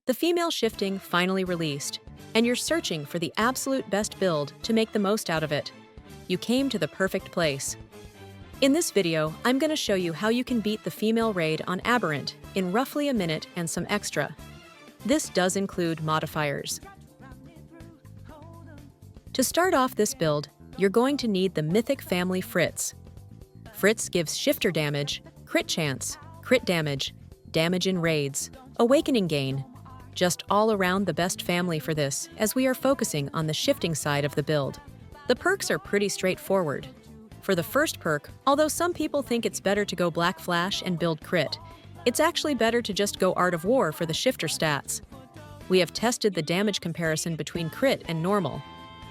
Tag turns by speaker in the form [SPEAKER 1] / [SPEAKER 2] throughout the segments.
[SPEAKER 1] The female shifting finally released, and you're searching for the absolute best build to make the most out of it. You came to the perfect place. In this video, I'm going to show you how you can beat the female raid on Aberrant in roughly a minute and some extra. This does include modifiers. To start off this build, you're going to need the mythic family Fritz. Fritz gives shifter damage, crit chance, crit damage, damage in raids, awakening gain. Just all around the best family for this, as we are focusing on the shifting side of the build. The perks are pretty straightforward. For the first perk, although some people think it's better to go Black Flash and build crit, it's actually better to just go Art of War for the shifter stats. We have tested the damage comparison between crit and normal.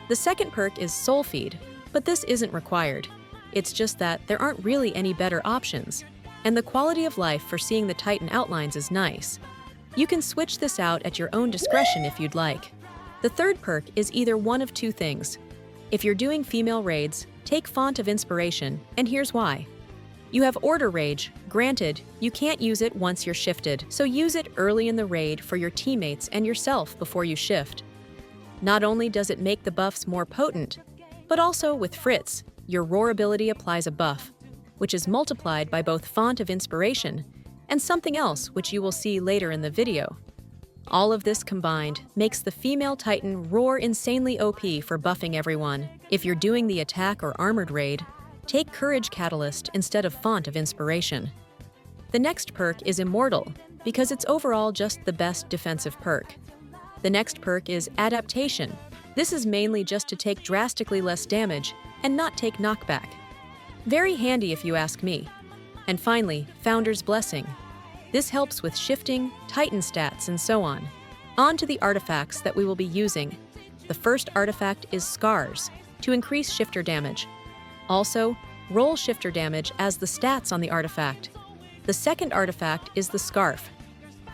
[SPEAKER 1] The second perk is Soul Feed, but this isn't required. It's just that there aren't really any better options, and the quality of life for seeing the Titan outlines is nice. You can switch this out at your own discretion if you'd like. The third perk is either one of two things. If you're doing female raids, take Font of Inspiration, and here's why. You have Order Rage. Granted, you can't use it once you're shifted, so use it early in the raid for your teammates and yourself before you shift. Not only does it make the buffs more potent, but also with Fritz, your Roar ability applies a buff, which is multiplied by both Font of Inspiration and something else which you will see later in the video. All of this combined makes the female Titan Roar insanely OP for buffing everyone. If you're doing the attack or armored raid, take Courage Catalyst instead of Font of Inspiration. The next perk is Immortal, because it's overall just the best defensive perk. The next perk is Adaptation. This is mainly just to take drastically less damage and not take knockback. Very handy if you ask me. And finally, Founder's Blessing. This helps with shifting, Titan stats, and so on. On to the artifacts that we will be using. The first artifact is Scars, to increase shifter damage. Also, roll shifter damage as the stats on the artifact. The second artifact is the Scarf.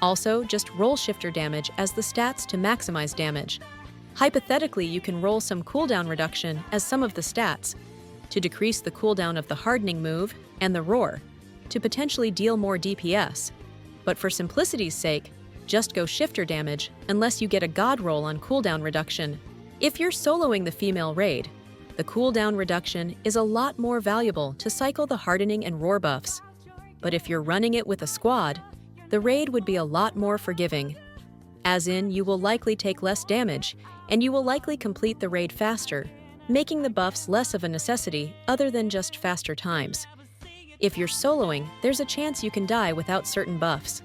[SPEAKER 1] Also, just roll shifter damage as the stats to maximize damage. Hypothetically, you can roll some cooldown reduction as some of the stats, to decrease the cooldown of the Hardening move and the Roar, to potentially deal more DPS. But for simplicity's sake, just go shifter damage unless you get a god roll on cooldown reduction. If you're soloing the female raid, the cooldown reduction is a lot more valuable to cycle the hardening and roar buffs. But if you're running it with a squad, the raid would be a lot more forgiving. As in, you will likely take less damage, and you will likely complete the raid faster, making the buffs less of a necessity other than just faster times. If you're soloing, there's a chance you can die without certain buffs.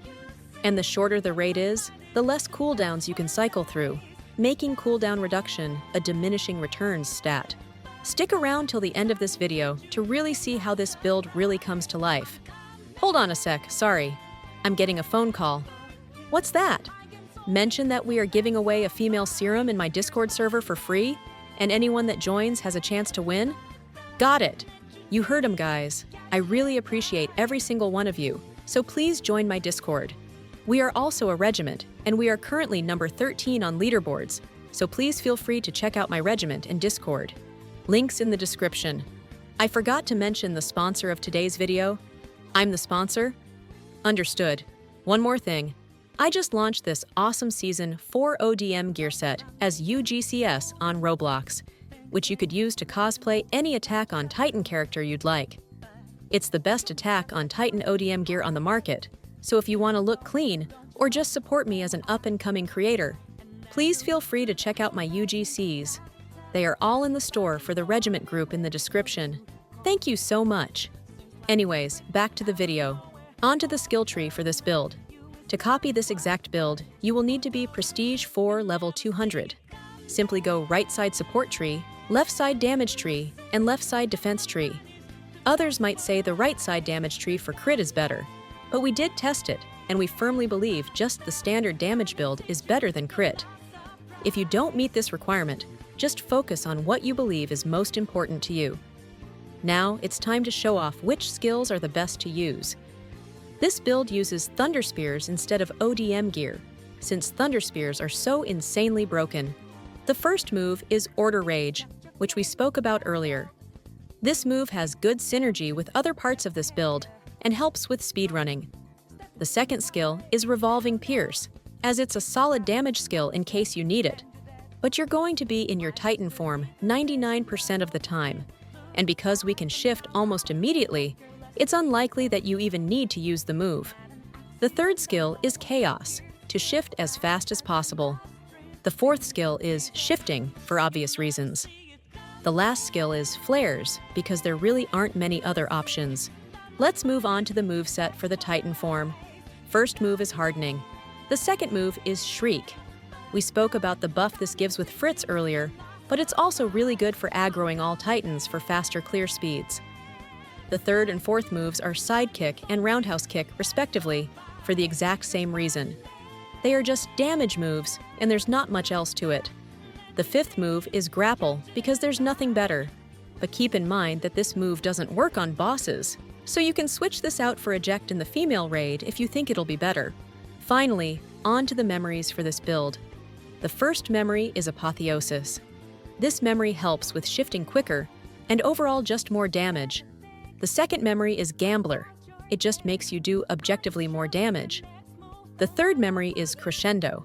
[SPEAKER 1] And the shorter the raid is, the less cooldowns you can cycle through, making cooldown reduction a diminishing returns stat. Stick around till the end of this video to really see how this build really comes to life. Hold on a sec, sorry. I'm getting a phone call. What's that? Mention that we are giving away a female serum in my Discord server for free, and anyone that joins has a chance to win? Got it. You heard him, guys. I really appreciate every single one of you, so please join my Discord. We are also a regiment, and we are currently number 13 on leaderboards, so please feel free to check out my regiment and Discord. Links in the description. I forgot to mention the sponsor of today's video. I'm the sponsor? Understood. One more thing. I just launched this awesome Season 4 ODM gear set as UGCS on Roblox, which you could use to cosplay any attack on Titan character you'd like. It's the best attack on Titan ODM gear on the market, so if you want to look clean or just support me as an up-and-coming creator, please feel free to check out my UGCs. They are all in the store for the regiment group in the description. Thank you so much. Anyways, back to the video. Onto the skill tree for this build. To copy this exact build, you will need to be Prestige 4 level 200. Simply go right side support tree, left side damage tree, and left side defense tree. Others might say the right side damage tree for crit is better, but we did test it, and we firmly believe just the standard damage build is better than crit. If you don't meet this requirement, just focus on what you believe is most important to you. Now, it's time to show off which skills are the best to use. This build uses Thunder Spears instead of ODM gear, since Thunder Spears are so insanely broken. The first move is Order Rage, which we spoke about earlier. This move has good synergy with other parts of this build and helps with speedrunning. The second skill is Revolving Pierce, as it's a solid damage skill in case you need it. But you're going to be in your Titan form 99% of the time, and because we can shift almost immediately, it's unlikely that you even need to use the move. The third skill is Chaos, to shift as fast as possible. The fourth skill is Shifting, for obvious reasons. The last skill is Flares, because there really aren't many other options. Let's move on to the moveset for the Titan form. First move is Hardening. The second move is Shriek. We spoke about the buff this gives with Fritz earlier, but it's also really good for aggroing all Titans for faster clear speeds. The third and fourth moves are Sidekick and Roundhouse Kick, respectively, for the exact same reason. They are just damage moves, and there's not much else to it. The fifth move is Grapple, because there's nothing better. But keep in mind that this move doesn't work on bosses, so you can switch this out for Eject in the female raid if you think it'll be better. Finally, on to the memories for this build. The first memory is Apotheosis. This memory helps with shifting quicker, and overall just more damage. The second memory is Gambler. It just makes you do objectively more damage. The third memory is Crescendo.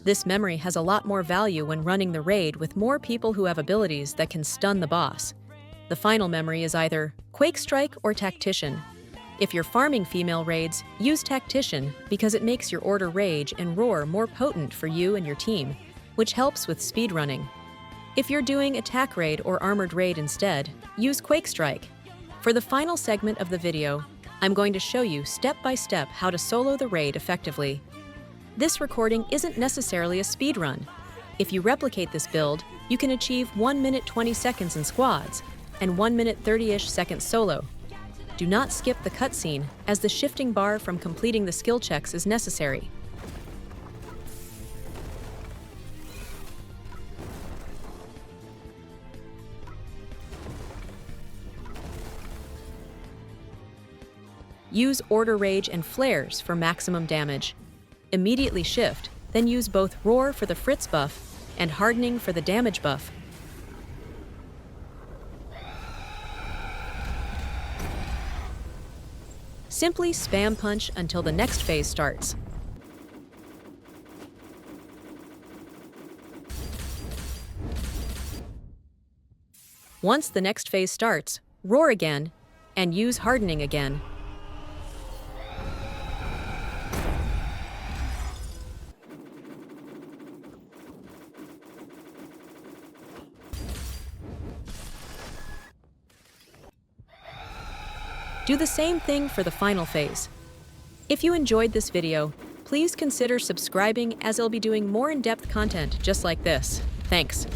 [SPEAKER 1] This memory has a lot more value when running the raid with more people who have abilities that can stun the boss. The final memory is either Quake Strike or Tactician. If you're farming female raids, use Tactician because it makes your Order Rage and Roar more potent for you and your team, which helps with speedrunning. If you're doing Attack Raid or Armored Raid instead, use Quake Strike. For the final segment of the video, I'm going to show you step by step how to solo the raid effectively. This recording isn't necessarily a speedrun. If you replicate this build, you can achieve 1 minute 20 seconds in squads and 1 minute 30-ish seconds solo. Do not skip the cutscene, as the shifting bar from completing the skill checks is necessary. Use Order Rage and Flares for maximum damage. Immediately shift, then use both Roar for the Fritz buff and Hardening for the damage buff. Simply spam punch until the next phase starts. Once the next phase starts, roar again, and use Hardening again. Do the same thing for the final phase. If you enjoyed this video, please consider subscribing, as I'll be doing more in-depth content just like this. Thanks.